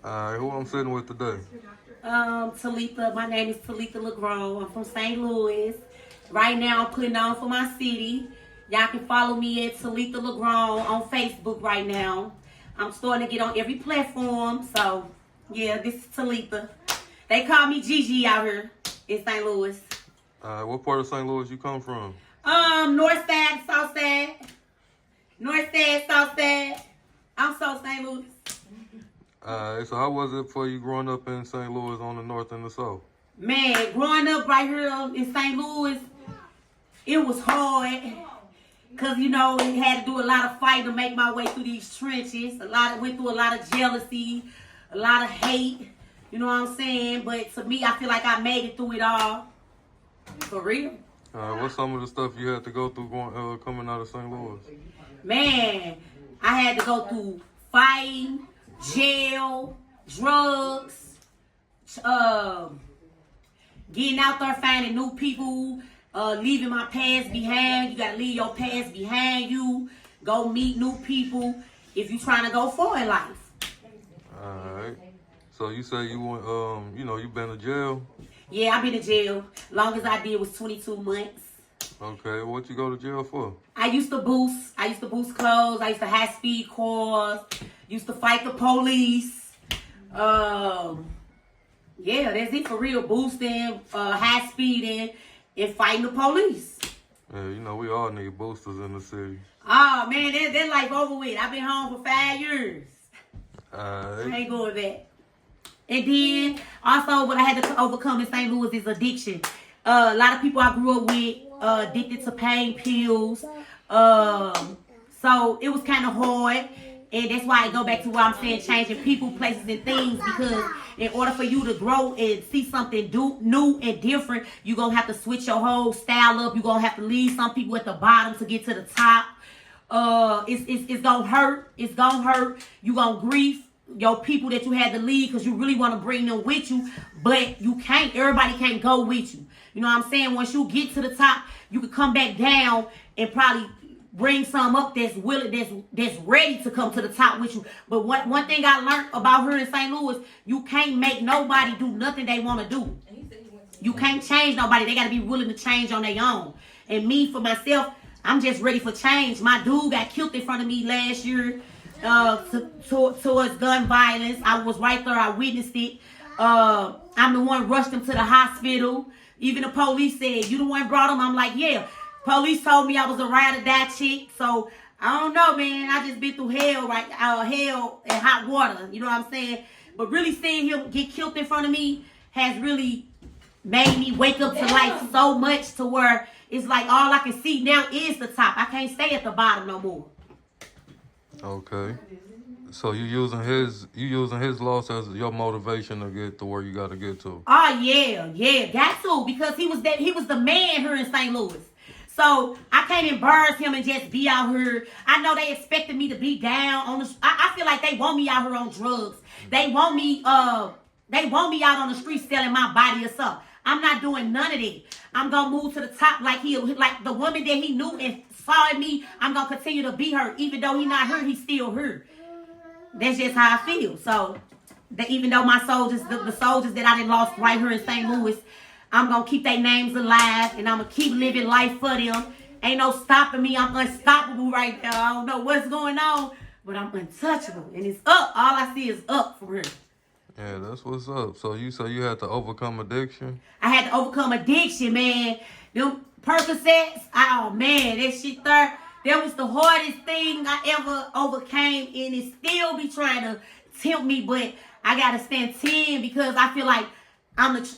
Alright, who I'm sitting with today? Talitha. My name is Talitha LaGrone. I'm from St. Louis. Right now, I'm putting on for my city. Y'all can follow me at Talitha LaGrone on Facebook right now. I'm starting to get on every platform. So, yeah, this is Talitha. They call me Gigi out here in St. Louis. What part of St. Louis you come from? North side, south side. North side, south side. I'm South St. Louis. So how was it for you growing up in St. Louis on the north and the south? Man, growing up right here in St. Louis, it was hard. Cause you know, I had to do a lot of fighting to make my way through these trenches. Went through a lot of jealousy, a lot of hate. You know what I'm saying? But to me, I feel like I made it through it all. For real. What's some of the stuff you had to go through coming out of St. Louis? Man, I had to go through fighting, jail, drugs, getting out there finding new people, leaving my past behind. You gotta leave your past behind you. Go meet new people if you trying to go far in life. Alright. So you say you went, you been to jail? Yeah, I've been to jail. Longest I did was 22 months. Okay, what you go to jail for? I used to boost clothes. I used to high speed cars. Used to fight the police. Yeah, that's it for real. Boosting, high speeding, and fighting the police. Yeah, we all need boosters in the city. Oh man, that life over with. I've been home for 5 years. I ain't going back. And then also what I had to overcome in St. Louis is addiction. A lot of people I grew up with addicted to pain pills. So it was kind of hard. And that's why I go back to what I'm saying, changing people, places, and things. Because in order for you to grow and see something new and different, you're going to have to switch your whole style up. You're going to have to leave some people at the bottom to get to the top. It's going to hurt. It's going to hurt. You're going to grieve your people that you had to leave because you really want to bring them with you. But you can't. Everybody can't go with you. You know what I'm saying? Once you get to the top, you can come back down and probably bring some up that's willing, that's ready to come to the top with you. But one thing I learned about her in St. Louis, you can't make nobody do nothing they want to do. You can't change nobody. They got to be willing to change on their own. And me, for myself, I'm just ready for change. My dude got killed in front of me last year towards gun violence. I was right there. I witnessed it. I'm the one rushed him to the hospital. Even the police said, you the one brought him? I'm like, yeah. Police told me I was a ride or die chick. So, I don't know, man. I just been through hell, hell and hot water. You know what I'm saying? But really seeing him get killed in front of me has really made me wake up to life so much to where it's like all I can see now is the top. I can't stay at the bottom no more. Okay. So you using his loss as your motivation to get to where you got to get to. Oh yeah, got to, because he was the man here in St. Louis. So I can't embarrass him and just be out here. I know they expected me to be down on the. I feel like they want me out here on drugs. They want me out on the street selling my body or something. I'm not doing none of that. I'm gonna move to the top like the woman that he knew and saw in me. I'm gonna continue to be her, even though he's not her. He's still her. That's just how I feel. So, even though my soldiers, the soldiers that I done lost right here in St. Louis, I'm going to keep their names alive, and I'm going to keep living life for them. Ain't no stopping me. I'm unstoppable right now. I don't know what's going on, but I'm untouchable, and it's up. All I see is up for real. Yeah, that's what's up. So you say you had to overcome addiction? I had to overcome addiction, man. Them Percocets, oh, man, that shit there. That was the hardest thing I ever overcame, and it still be trying to tempt me, but I gotta stand 10 because I feel like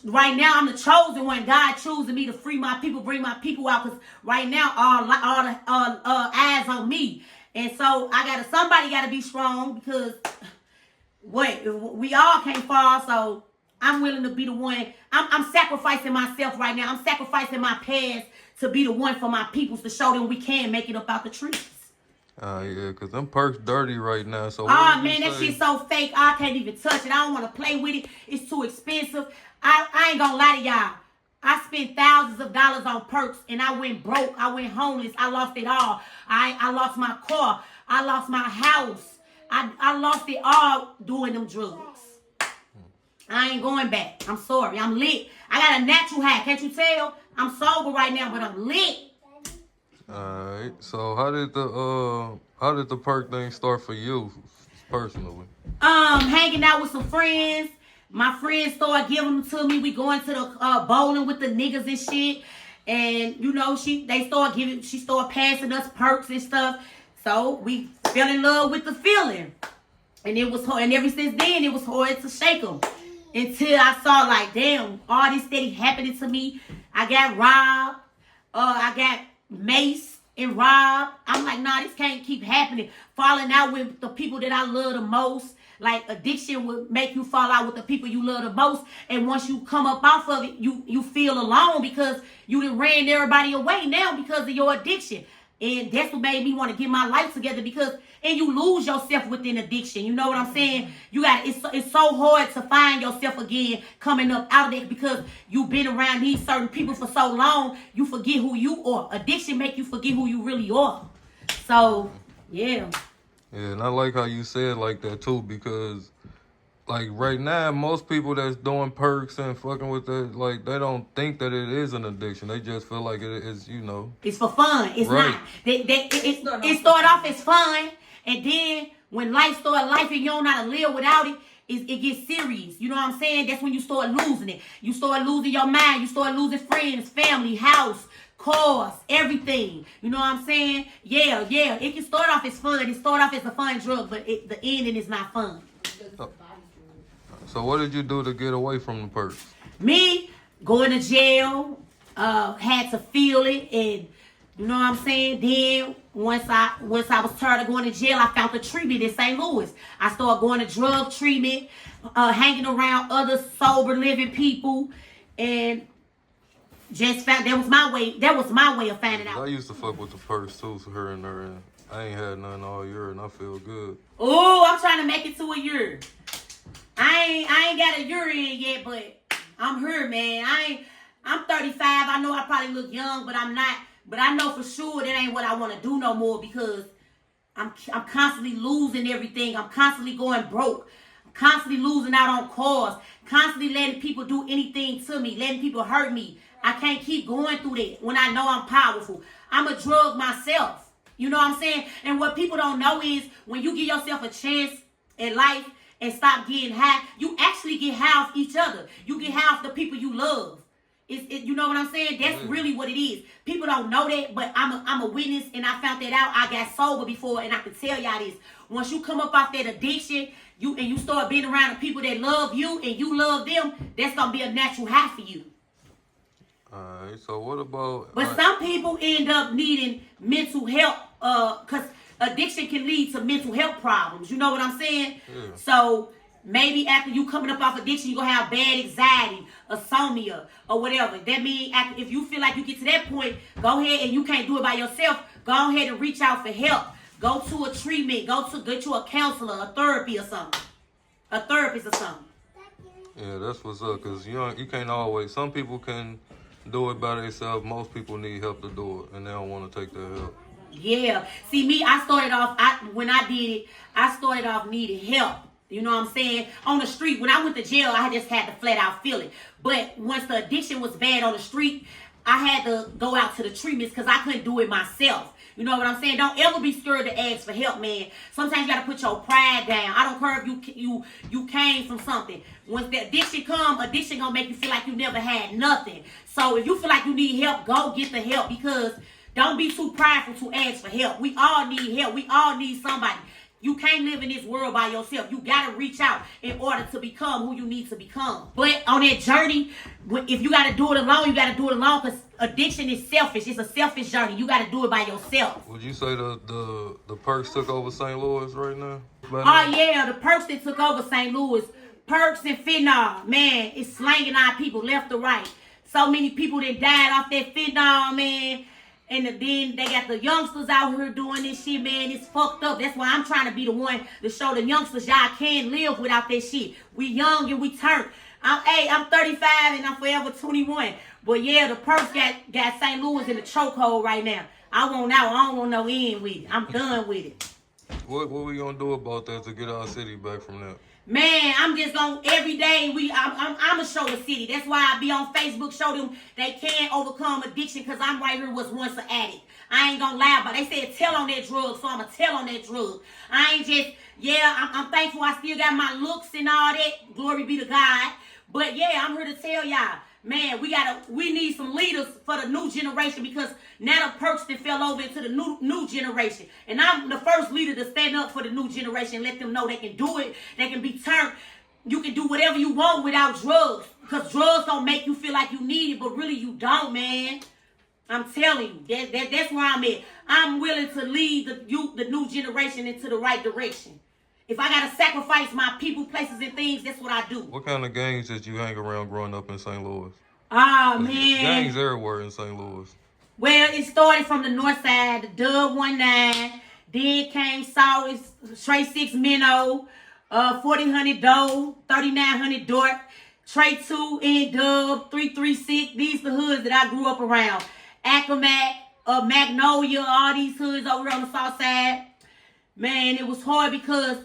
right now I'm the chosen one. God choosing me to free my people, bring my people out, because right now all the eyes on me, and so somebody gotta be strong, because we all can't fall. So I'm willing to be the one. I'm sacrificing myself right now. I'm sacrificing my past to be the one for my peoples, to show them we can make it up out the trees. Yeah, because them Percs dirty right now. So man, that shit's so fake. I can't even touch it. I don't want to play with it. It's too expensive. I ain't gonna lie to y'all. I spent thousands of dollars on Percs, and I went broke. I went homeless. I lost it all. I lost my car. I lost my house. I lost it all doing them drugs. I ain't going back. I'm sorry. I'm lit. I got a natural high. Can't you tell? I'm sober right now, but I'm lit. Alright. So how did the perk thing start for you personally? Hanging out with some friends. My friends started giving them to me. We going to the bowling with the niggas and shit. And you know, she started passing us perks and stuff. So we fell in love with the feeling. And it was hard. And ever since then, it was hard to shake them. Until I saw, like, damn, all this steady happening to me. I got robbed. I got maced and robbed. I'm like, nah, this can't keep happening. Falling out with the people that I love the most. Like, addiction would make you fall out with the people you love the most. And once you come up off of it, you feel alone because you done ran everybody away now because of your addiction. And that's what made me want to get my life together because, and you lose yourself within addiction. You know what I'm saying? It's so hard to find yourself again coming up out of it because you've been around these certain people for so long, you forget who you are. Addiction make you forget who you really are. So, yeah. Yeah, and I like how you said like that too because like right now, most people that's doing perks and fucking with that, like they don't think that it is an addiction. They just feel like it is, you know. It's for fun. It's right. not. It started off as fun, and then when life started life and you don't know how to live without it, it gets serious. You know what I'm saying? That's when you start losing it. You start losing your mind. You start losing friends, family, house, cars, everything. You know what I'm saying? Yeah. It can start off as fun. It start off as a fun drug, but the ending is not fun. So what did you do to get away from the perks? Me going to jail, had to feel it, and you know what I'm saying. Then once I was tired of going to jail, I found the treatment in St. Louis. I started going to drug treatment, hanging around other sober living people, and just found that was my way. That was my way of finding out. I used to fuck with the perks too, so here and there, and I ain't had none all year, and I feel good. Oh, I'm trying to make it to a year. I ain't got a year in yet, but I'm here, man. I'm 35. I know I probably look young, but I'm not. But I know for sure that ain't what I want to do no more because I'm constantly losing everything. I'm constantly going broke. I'm constantly losing out on cars. Constantly letting people do anything to me. Letting people hurt me. I can't keep going through that when I know I'm powerful. I'm a drug myself. You know what I'm saying? And what people don't know is when you give yourself a chance in life, and stop getting high, you actually get high off each other. You get high off the people you love. You know what I'm saying? That's really what it is. People don't know that, but I'm a witness, and I found that out. I got sober before, and I can tell y'all this. Once you come up off that addiction, you start being around the people that love you, and you love them, that's gonna be a natural high for you. Alright, so what about... But some people end up needing mental help, because addiction can lead to mental health problems. You know what I'm saying? Yeah. So maybe after you coming up off addiction, you're going to have bad anxiety, insomnia, or whatever. That means if you feel like you get to that point, go ahead and you can't do it by yourself. Go ahead and reach out for help. Go to a treatment. Get you a counselor, a therapy or something. A therapist or something. Yeah, that's what's up. Because you can't always... Some people can do it by themselves. Most people need help to do it, and they don't want to take that help. Yeah. See, me, I started off needing help. You know what I'm saying? On the street. When I went to jail, I just had to flat out feel it. But once the addiction was bad on the street, I had to go out to the treatments because I couldn't do it myself. You know what I'm saying? Don't ever be scared to ask for help, man. Sometimes you got to put your pride down. I don't care if you came from something. Once the addiction come, addiction going to make you feel like you never had nothing. So if you feel like you need help, go get the help because... Don't be too prideful to ask for help. We all need help. We all need somebody. You can't live in this world by yourself. You got to reach out in order to become who you need to become. But on that journey, if you got to do it alone, you got to do it alone because addiction is selfish. It's a selfish journey. You got to do it by yourself. Would you say the Percs took over St. Louis right now? Oh, yeah. The Percs that took over St. Louis. Percs and fentanyl. Man, it's slanging our people left to right. So many people that died off that fentanyl, man. And then they got the youngsters out here doing this shit, man. It's fucked up. That's why I'm trying to be the one to show the youngsters y'all can't live without that shit. We young and we turn. I'm 35 and I'm forever 21. But yeah, the Percs got St. Louis in the chokehold right now. I want out. I don't want no end with it. I'm done with it. What we gonna do about that to get our city back from that? Man, I'm just gonna every day I'm gonna show the city. That's why I be on Facebook, show them they can overcome addiction, because I'm right here was once an addict. I ain't gonna lie, but they said tell on that drug, so I'ma tell on that drug. I ain't just, I'm thankful I still got my looks and all that. Glory be to God. But yeah, I'm here to tell y'all, man, we need some leaders for the new generation, because now the Percs that fell over into the new generation. And I'm the first leader to stand up for the new generation and let them know they can do it. They can be turned. You can do whatever you want without drugs, because drugs don't make you feel like you need it, but really you don't, man. I'm telling you, that's where I'm at. I'm willing to lead the new generation into the right direction. If I gotta sacrifice my people, places, and things, that's what I do. What kind of gangs did you hang around growing up in St. Louis? Oh, man. Gangs everywhere in St. Louis. Well, it started from the north side, the Dub 19, then came South, Trey 6 Minnow, 4000 Doe, 3900 Dork, Trey 2 and Dub, 336. These the hoods that I grew up around. Acromat, Magnolia, all these hoods over on the south side. Man, it was hard because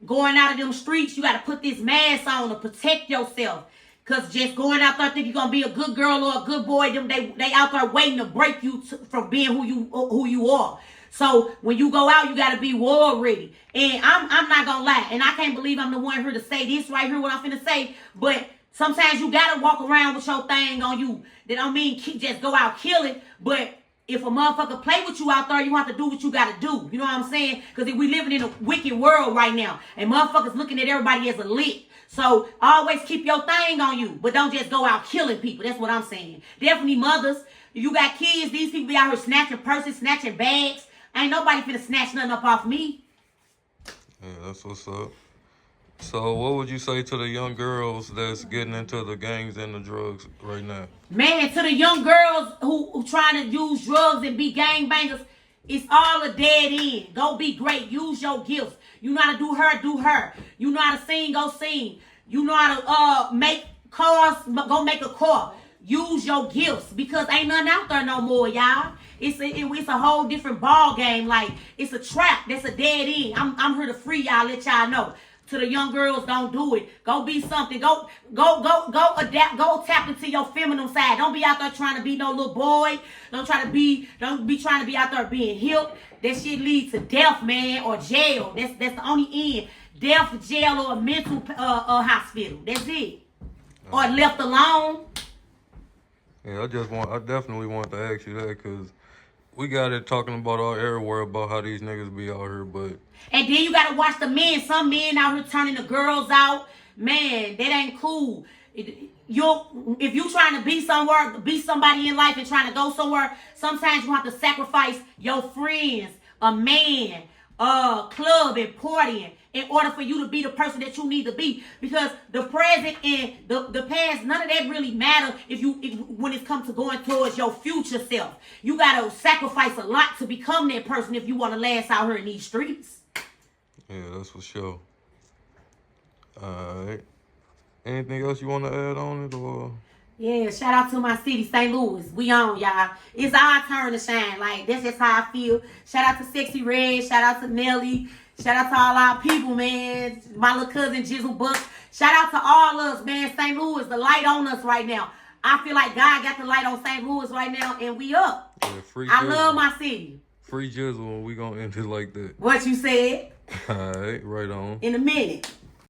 going out of them streets, you got to put this mask on to protect yourself. Because just going out there thinking you're going to be a good girl or a good boy, they out there waiting to break you from being who you are. So when you go out, you got to be war ready. And I'm not going to lie. And I can't believe I'm the one here to say this right here, what I'm finna say. But sometimes you got to walk around with your thing on you. That don't mean just go out killing. But if a motherfucker play with you out there, you have to do what you got to do. You know what I'm saying? Because we living in a wicked world right now. And motherfuckers looking at everybody as a lick. So always keep your thing on you. But don't just go out killing people. That's what I'm saying. Definitely mothers. If you got kids, these people be out here snatching purses, snatching bags. Ain't nobody finna snatch nothing up off me. Yeah, that's what's up. So what would you say to the young girls that's getting into the gangs and the drugs right now? Man, to the young girls who trying to use drugs and be gangbangers, it's all a dead end. Go be great. Use your gifts. You know how to do her. You know how to sing, go sing. You know how to make cars, go make a car. Use your gifts, because ain't nothing out there no more, y'all. It's a whole different ball game. Like, it's a trap. That's a dead end. I'm here to free y'all, let y'all know. To the young girls, don't do it. Go be something. Go adapt. Go tap into your feminine side. Don't be out there trying to be no little boy. Don't be trying to be out there being hip. That shit leads to death, man, or jail. That's the only end. Death, jail, or a mental hospital. That's it. Or left alone. Yeah, I definitely want to ask you that, because we got it talking about all everywhere about how these niggas be out here, but... And then you got to watch the men. Some men out here turning the girls out. Man, that ain't cool. If you trying to be somewhere, be somebody in life and trying to go somewhere, sometimes you have to sacrifice your friends, a man, club, and partying in order for you to be the person that you need to be. Because the present and the past, none of that really matter when it comes to going towards your future self. You got to sacrifice a lot to become that person if you want to last out here in these streets. Yeah, that's for sure. Alright. Anything else you want to add on it, or? Yeah, shout out to my city, St. Louis. We on, y'all. It's our turn to shine. Like, that's just how I feel. Shout out to Sexy Red. Shout out to Nelly. Shout out to all our people, man. My little cousin, Jizzle Buck. Shout out to all us, man. St. Louis, the light on us right now. I feel like God got the light on St. Louis right now, and we up. Yeah, I love my city. Free Jizzle, and we gonna end it like that. What you said? Alright, right on. In a minute.